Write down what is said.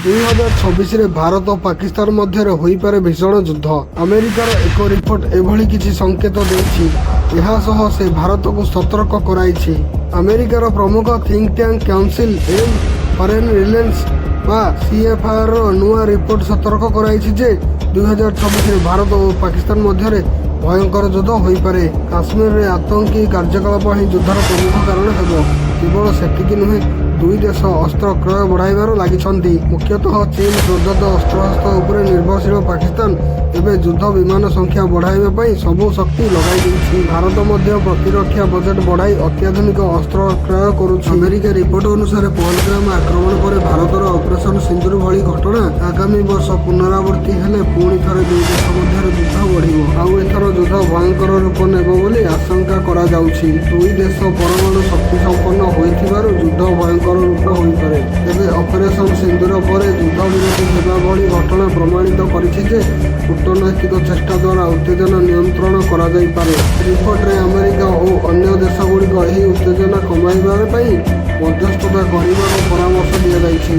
2026 ଭାରତ ଓ ପାକିସ୍ତାନ ମଧ୍ୟରେ ହୋଇପାରେ ଭୀଷଣ ଯୁଦ୍ଧ। ଆମେରିକାର ଏକ ରିପୋର୍ଟ ଏଭଳି କିଛି ସଂକେତ ଦେଇଛି। ଏହା ସହ ସେ ଭାରତକୁ ସତର୍କ କରାଇଛି। ଆମେରିକାର ପ୍ରମୁଖ think tank council N foreign relations ବା CFIର ନୂଆ ରିପୋର୍ଟ ସତର୍କ କରାଇଛି ଯେ 2026 ଭାରତ ଓ ପାକିସ୍ତାନ ମଧ୍ୟରେ ଭୟଙ୍କର ଯୁଦ୍ଧ ହୋଇପାରେ। କାଶ୍ମୀରରେ ଆତଙ୍କୀ କାର୍ଯ୍ୟକଳାପ ହିଁ ଯୁଦ୍ଧର ପ୍ରମୁଖ କାରଣ ହେବ। କେବଳ ସେତିକି ନୁହେଁ, ଦୁଇ ଦେଶ ଅସ୍ତ୍ର କ୍ରୟ ବଢ଼ାଇବାରେ ଲାଗିଛନ୍ତି। ମୁଖ୍ୟତଃ ଚୀନ ପ୍ରଦତ୍ତ ଅସ୍ତ୍ରଶସ୍ତ୍ର ଉପରେ ନିର୍ଭରଶୀଳ ପାକିସ୍ତାନ ଏବେ ଯୁଦ୍ଧ ବିମାନ ସଂଖ୍ୟା ବଢ଼ାଇବା ପାଇଁ ସବୁ ଶକ୍ତି ଲଗାଇ ଦେଇଛି। ଭାରତ ମଧ୍ୟ ପ୍ରତିରକ୍ଷା ବଜେଟ୍ ବଢ଼ାଇ ଅତ୍ୟାଧୁନିକ ଅସ୍ତ୍ର କ୍ରୟ କରୁଛି। ଆମେରିକା ରିପୋର୍ଟ ଅନୁସାରେ ପହଲଗାମ ଆକ୍ରମଣ ପରେ ଭାରତର ଅପରେସନ ସିନ୍ଦୁର ଭଳି ଘଟଣା ଆଗାମୀ ବର୍ଷ ପୁନରାବୃତ୍ତି ହେଲେ ପୁଣି ଥରେ ଦୁଇ ଦେଶ ମଧ୍ୟରେ ଯୁଦ୍ଧ ବଢ଼ିବ। ଆଉ ଏଥର ଯୁଦ୍ଧ ଭୟଙ୍କର ରୂପ ନେବ ବୋଲି ଆଶଙ୍କା କରାଯାଉଛି। ଦୁଇ ଦେଶ ପରମାଣୁ ଶକ୍ତି ସମ୍ପନ୍ନ ହୋଇଥିବାରୁ ଯୁଦ୍ଧ ଭୟଙ୍କର ରୂପ ହୋଇପାରେ। ତେବେ ଅପରେସନ ସିନ୍ଦୁର ପରେ ଯୁଦ୍ଧ ବିରତି ହେବା ଭଳି ଘଟଣା ପ୍ରମାଣିତ କରିଛି ଯେ କୂଟନୈତିକ ଚେଷ୍ଟା ଦ୍ୱାରା ଉତ୍ତେଜନା ନିୟନ୍ତ୍ରଣ କରାଯାଇପାରେ। ରିପୋର୍ଟରେ ଆମେରିକା ଓ ଅନ୍ୟ ଦେଶଗୁଡ଼ିକ ଏହି ଉତ୍ତେଜନା କମାଇବା ପାଇଁ ମଧ୍ୟସ୍ଥତା କରିବାକୁ ପରାମର୍ଶ ଦିଆଯାଇଛି।